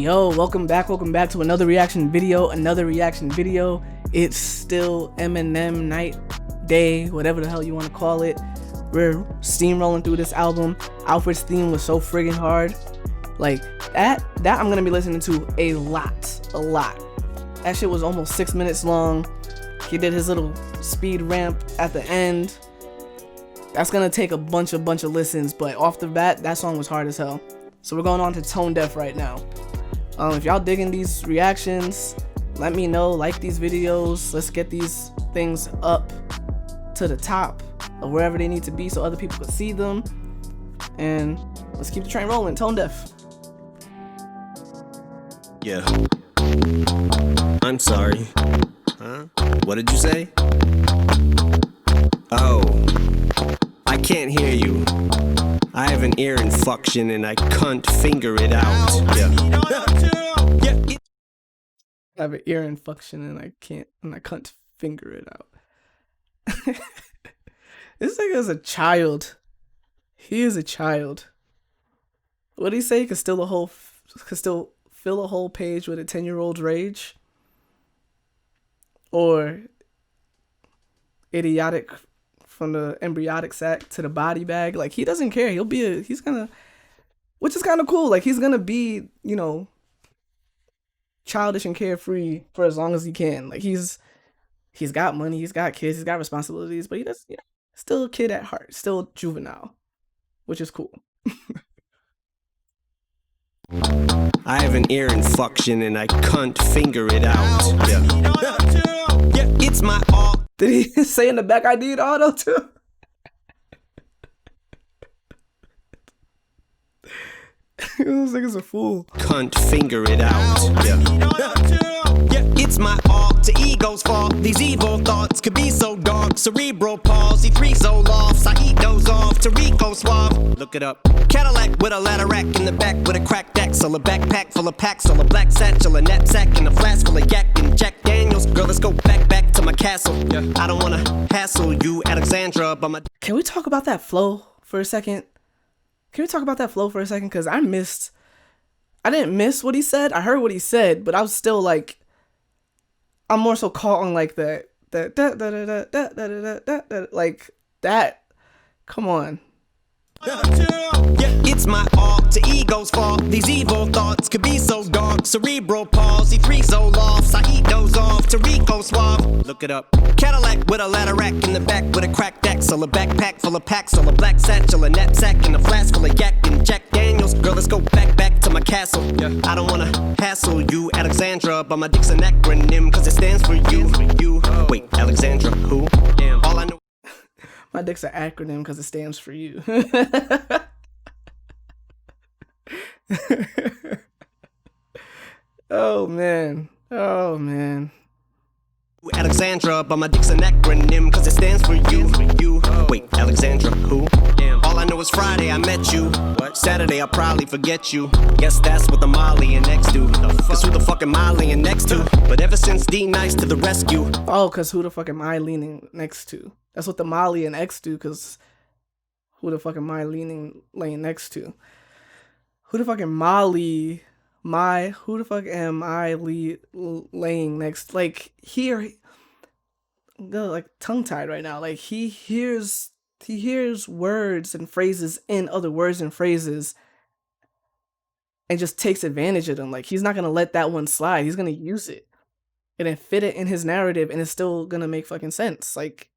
Yo, welcome back to another reaction video. It's still Eminem night, day, whatever the hell you want to call it. We're steamrolling through this album. Alfred's theme was so friggin' hard. Like that I'm gonna be listening to a lot. That shit was almost 6 minutes long. He did his little speed ramp at the end. That's gonna take a bunch of listens, but off the bat, that song was hard as hell. So we're going on to Tone Deaf right now. If y'all digging these reactions, let me know. Like these videos. Let's get these things up to the top of wherever they need to be so other people can see them. And let's keep the train rolling. Tone Deaf. Yeah. I'm sorry. Huh? What did you say? Oh. I can't hear you. I have an ear infection and I can't finger it out. Yeah. I have an ear infection and I can't finger it out. This nigga is a child. He is a child. What did he say? Could still fill a whole page with a 10-year-old's rage? Or idiotic from the embryonic sac to the body bag. Like, he doesn't care. Which is kind of cool. Like, he's gonna be, childish and carefree for as long as he can. Like, he's got money, he's got kids, he's got responsibilities, but he does, still a kid at heart, still juvenile, which is cool. I have an ear infection and I can't finger it out. Yeah, it's my all. Did he say in the back, I need auto too? This nigga's a fool. Can't finger it out. Yeah, it's my alter ego's fault. These evil thoughts could be so dark. Cerebral palsy, 3 Zolofts. I eat those off. Tarico suave. Look it up. Cadillac with a ladder rack in the back with a cracked axle. A backpack full of packs. A black satchel. A knapsack and a flask full of yak and Jack Daniels. Girl, let's go back to my castle. Yeah. I don't wanna hassle you, Alexandra, but my. Can we talk about that flow for a second? Because I didn't miss what he said. I heard what he said, but I was still like, I'm more so caught on like like that. Come on. Yeah, it's my alter ego's fault. These evil thoughts could be so dark. Cerebral palsy, 3 Zolofts. I eat those off. Tarico suave. Look it up. Cadillac with a ladder rack in the back with a cracked axle. A backpack full of packs. A black satchel. A knapsack and a flask full of yak and Jack Daniels. Girl, let's go back to my castle. Yeah. I don't wanna hassle you, Alexandra, but my dick's an acronym cause it stands for you. Wait, Alexandra, who? Damn. All I know. My dick's an acronym because it stands for you. Oh man. Alexandra, but my dick's an acronym cause it stands for you. Wait, Alexandra, who? Damn. All I know is Friday I met you. What? Saturday I'll probably forget you. Guess that's what the Molly and X do. Cause who the fuck am I leaning next to? But ever since D Nice to the rescue. Oh, cause who the fuck am I leaning next to? That's what the Molly and X do, cause who the fuck am I laying next to? Who the fuck am I laying next? Like, like tongue tied right now. Like, he hears words and phrases in other words and phrases and just takes advantage of them. Like, he's not gonna let that one slide. He's gonna use it and then fit it in his narrative, and it's still gonna make fucking sense. Like,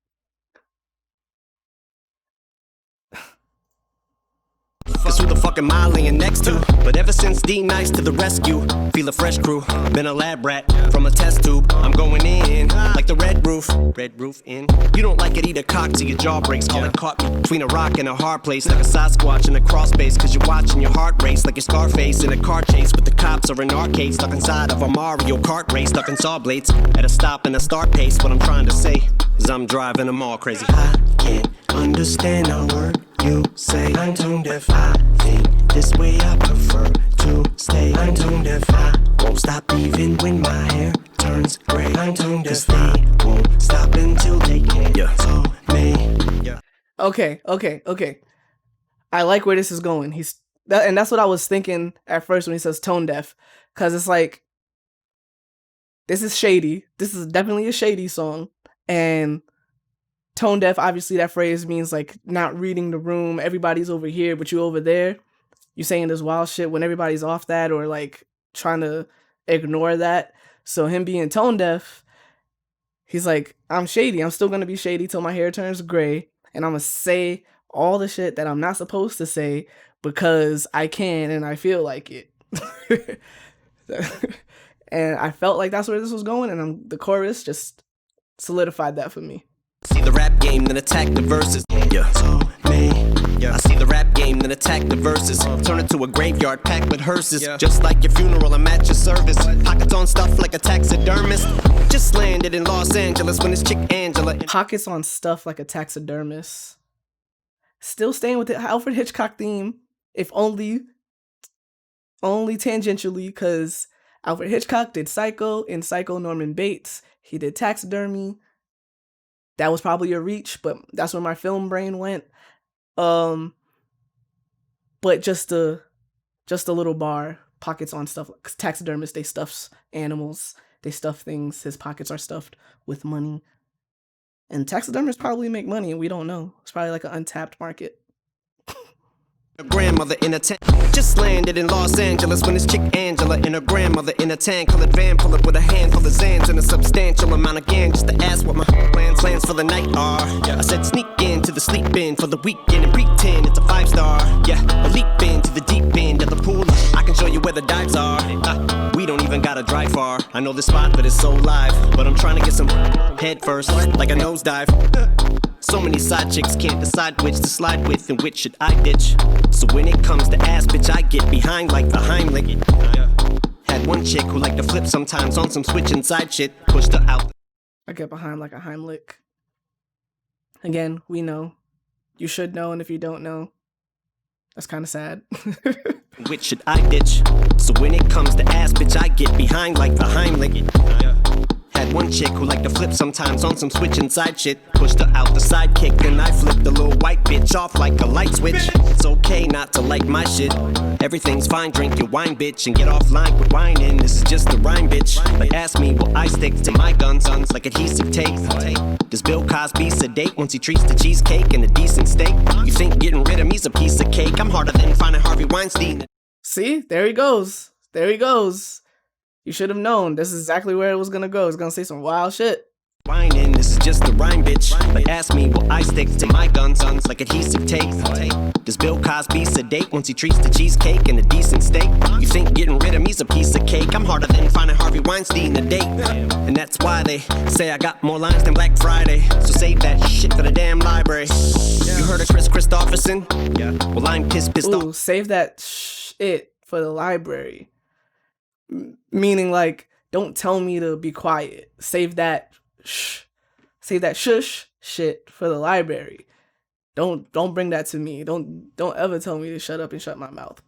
cause who the fuck am I laying next to? But ever since D Nice to the rescue, feel a fresh crew. Been a lab rat from a test tube. I'm going in like the red roof in. You don't like it, eat a cock till your jaw breaks. Call it caught me between a rock and a hard place. Like a Sasquatch in a crawl space. Cause you're watching your heart race like your Scarface in a car chase with the cops or an arcade. Stuck inside of a Mario Kart race. Stuck in saw blades at a stop and a start pace. What I'm trying to say is I'm driving them all crazy. I can't understand a word you say. I'm tone deaf. I think this way I prefer to stay. I'm tone deaf. I won't stop even when my hair turns gray. I'm tone deaf. They won't stop until they can't. So me. Okay. I like where this is going. And that's what I was thinking at first when he says tone deaf. Cause it's like, this is shady. This is definitely a shady song. And tone deaf, obviously that phrase means like not reading the room. Everybody's over here, but you over there. You saying this wild shit when everybody's off that, or like trying to ignore that. So him being tone deaf, he's like, I'm shady. I'm still gonna be shady till my hair turns gray. And I'm gonna say all the shit that I'm not supposed to say because I can and I feel like it. And I felt like that's where this was going, and the chorus just solidified that for me. See the rap game, then attack the verses. Yeah. I see the rap game, then attack the verses. Turn it to a graveyard packed with hearses. Just like your funeral, I'm at your service. Pockets on stuff like a taxidermist. Just landed in Los Angeles when this chick Angela. Pockets on stuff like a taxidermist. Still staying with the Alfred Hitchcock theme, if only tangentially, because Alfred Hitchcock did Psycho. In Psycho, Norman Bates, he did Taxidermy. That was probably a reach, but that's where my film brain went. But just a little bar. Pockets on stuff. Cause taxidermists, they stuff animals. They stuff things. His pockets are stuffed with money. And taxidermists probably make money, and we don't know. It's probably like an untapped market. Her grandmother in a tent. Just landed in Los Angeles when this chick Angela and her grandmother in a tan-colored van pull up with a handful of Zans and a substantial amount of gang just to ask what my plans for the night are. I said sneak into the sleep in for the weekend and pretend it's a 5-star. Yeah, a leap into the deep end of the pool. I can show you where the dives are. We don't even gotta drive far. I know this spot, but it's so live. But I'm trying to get some head first, like a nosedive. So many side chicks can't decide which to slide with and which should I ditch. So when it comes to ass, bitch, I get behind like the Heimlich. Had one chick who liked to flip sometimes on some switch and side shit. Pushed her out. I get behind like a Heimlich. Again, we know. You should know, and if you don't know, that's kind of sad. Which should I ditch? So when it comes to ass, bitch, I get behind like the Heimlich. Had one chick who liked to flip sometimes on some switch and side shit. Pushed her out the sidekick, then I flipped the little white bitch off like a light switch. It's okay not to like my shit. Everything's fine, drink your wine, bitch, and get offline with whining. This is just a rhyme, bitch. But ask me, will I stick to my guns like adhesive tape? Does Bill Cosby sedate once he treats the cheesecake and a decent steak? You think getting rid of me's a piece of cake? I'm harder than finding Harvey Weinstein. See, there he goes. There he goes. You should have known. This is exactly where it was gonna go. It's gonna say some wild shit. Whining, this is just a rhyme, bitch. But ask me, will I stick to my guns like adhesive tape? Does Bill Cosby sedate once he treats the cheesecake and a decent steak? You think getting rid of me's a piece of cake? I'm harder than finding Harvey Weinstein to date. And that's why they say I got more lines than Black Friday. So save that shit for the damn library. You heard of Chris Christopherson? Yeah. Well, I'm pissed off. Save that shit for the library. Meaning, like, don't tell me to be quiet. Save that shush shit for the library. Don't bring that to me. Don't ever tell me to shut up and shut my mouth.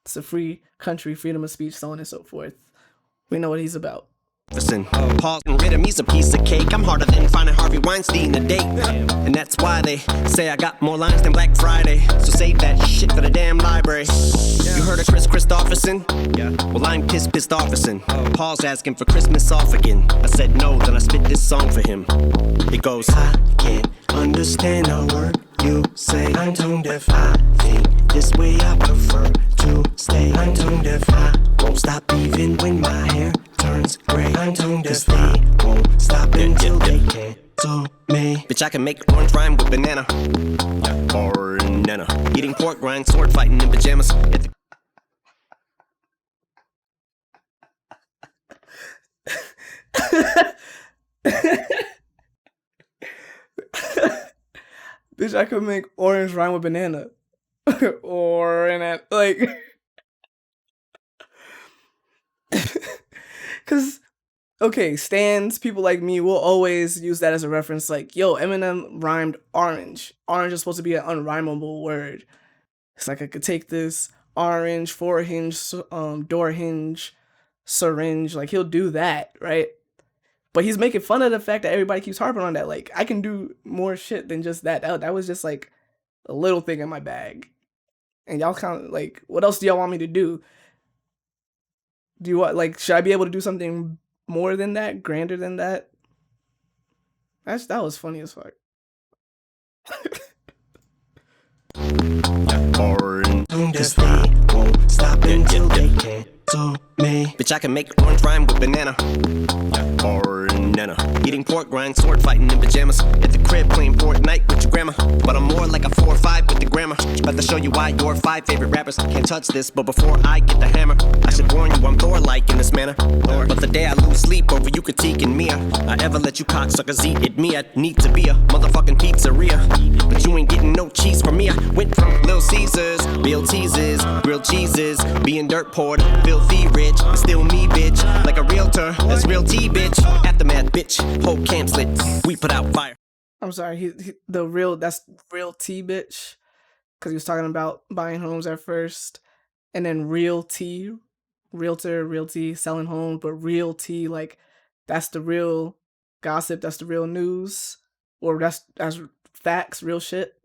It's a free country, freedom of speech, so on and so forth. We know what he's about. Listen, Paul rid of me's a piece of cake. I'm harder than finding Harvey Weinstein to date. And that's why they say I got more lines than Black Friday. So save that shit for the damn library. You heard of Chris Christopherson? Yeah. Well, I'm pissed offerson. Paul's asking for Christmas off again. I said no, then I spit this song for him. It goes, I can't understand a word you say. I'm tone deaf. I think this way I prefer to stay. I'm tone deaf. I won't stop even when my hair turns gray. I'm tone deaf. They won't stop until they cancel me. Bitch, I can make orange rhyme with banana. Or nana. Eating pork rind, sword fighting in pajamas. Bitch, I could make orange rhyme with banana. Or in that, like, cause okay, stans, people like me will always use that as a reference. Like, yo, Eminem rhymed orange. Orange is supposed to be an unrhymable word. It's like I could take this orange, 4-hinge, door hinge, syringe. Like, he'll do that, right? But he's making fun of the fact that everybody keeps harping on that. Like, I can do more shit than just that. That was just like a little thing in my bag. And y'all kind of like, what else do y'all want me to do? Do you want, like, should I be able to do something more than that, grander than that? That was funny as fuck. Cause they won't stop until they cancel me. Bitch, I can make orange rhyme with banana. Banana. Eating pork rind, sword fighting in pajamas. At the crib playing Fortnite with your grandma. But I'm more like a 4 or 5 with the grammar. About to show you why your 5 favorite rappers can't touch this. But before I get the hammer, I should warn you I'm Thor-like in this manner. But the day I lose sleep over you critiquing me, I ever let you cocksuckers eat at me. I need to be a motherfucking pizzeria. But you ain't getting no cheese from me. I went from Little Caesars, real teases, grilled cheeses, being dirt poured, filthy rich, still me bitch, like a realtor, that's real tea bitch, aftermath bitch, whole camp lit, we put out fire. I'm sorry, that's real T bitch, because he was talking about buying homes at first, and then real T, realtor, realty, selling homes, but real T, like, that's the real gossip, that's the real news, or that's facts, real shit.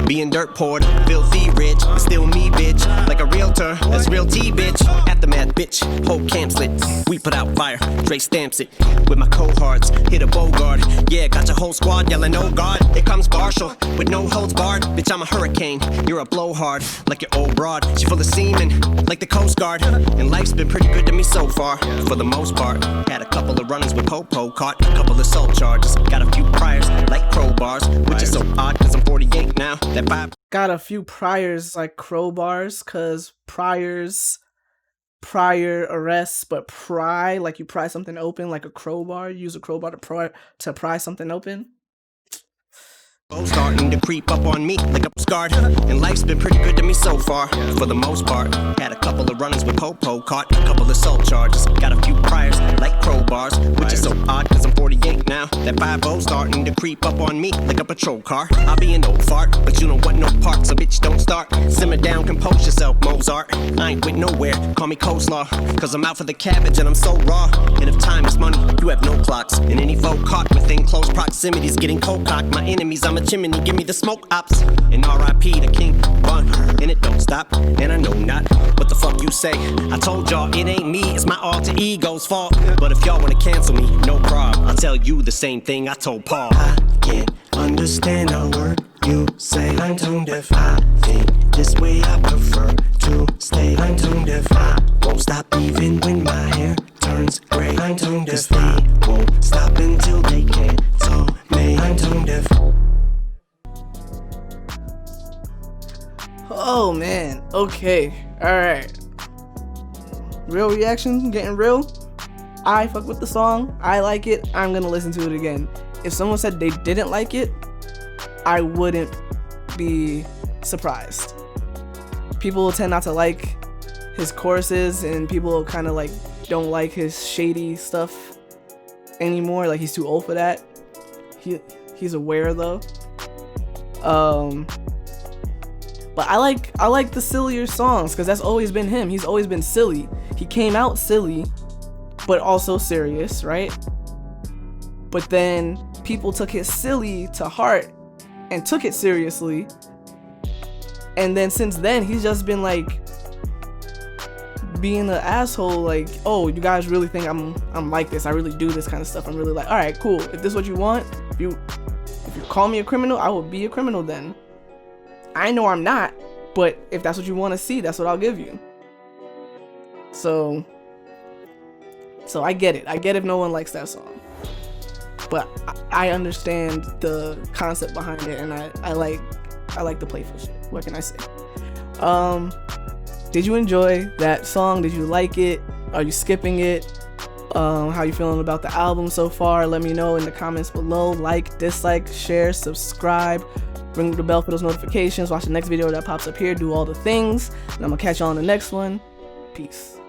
Being dirt poured, filthy rich, still me bitch, like a realtor, that's real tea bitch, aftermath bitch, whole camp lit, we put out fire, Dre stamps it, with my cohorts, hit a Bogart, yeah, got your whole squad yelling oh god, here comes Marshall, with no holds barred, bitch I'm a hurricane, you're a blowhard, like your old broad, she full of semen, like the Coast Guard, and life's been pretty good to me so far, for the most part, had a couple of run-ins with Popo, caught a couple of assault charges, got a few priors, like crowbars, which is so odd, cause I'm 48 now, that vibe. Got a few priors like crowbars, cause prior arrests, but pry, like you pry something open, like a crowbar, you use a crowbar to pry something open. Starting to creep up on me like a scarred, and life's been pretty good to me so far, for the most part, had a couple of run-ins with Popo, caught a couple of assault charges, got a few priors, like crowbars, which is so odd cause I'm 48 now, that 5-0 starting to creep up on me like a patrol car, I'll be an old fart, but you don't want no parts, so bitch don't start, simmer down, compose yourself Mozart, I ain't went nowhere, call me coleslaw, cause I'm out for the cabbage and I'm so raw, and if time is money, you have no clocks, and any foe caught within close proximities getting cold-cocked, my enemies, I'm a chimney, give me the smoke ops, and R.I.P. the king, run, and it don't stop, and I know not what the fuck you say, I told y'all it ain't me, it's my alter ego's fault, but if y'all wanna cancel me, no problem, I'll tell you the same thing I told Paul. I can't understand a word you say, I'm tone deaf, I think this way I prefer to stay, I'm tone deaf, I won't stop even when my hair turns gray, I'm tone deaf, they won't stop until they cancel me, I'm tone deaf. Oh man, okay, alright. Real reaction, getting real. I fuck with the song, I like it, I'm gonna listen to it again. If someone said they didn't like it, I wouldn't be surprised. People tend not to like his choruses, and people kind of like don't like his shady stuff anymore, like he's too old for that. He's aware though. But I like the sillier songs, because that's always been him. He's always been silly. He came out silly, but also serious, right? But then people took his silly to heart and took it seriously. And then since then, he's just been like being an asshole, like, oh, you guys really think I'm like this, I really do this kind of stuff, I'm really like, all right, cool, if this is what you want, if you call me a criminal, I will be a criminal then. I know I'm not, but if that's what you want to see, that's what I'll give you. So I get it. I get if no one likes that song, but I understand the concept behind it, and I like the playful shit. What can I say? Did you enjoy that song? Did you like it? Are you skipping it? How you feeling about the album so far? Let me know in the comments below. Like, dislike, share, subscribe. Ring the bell for those notifications. Watch the next video that pops up here. Do all the things. And I'm gonna catch you on the next one. Peace.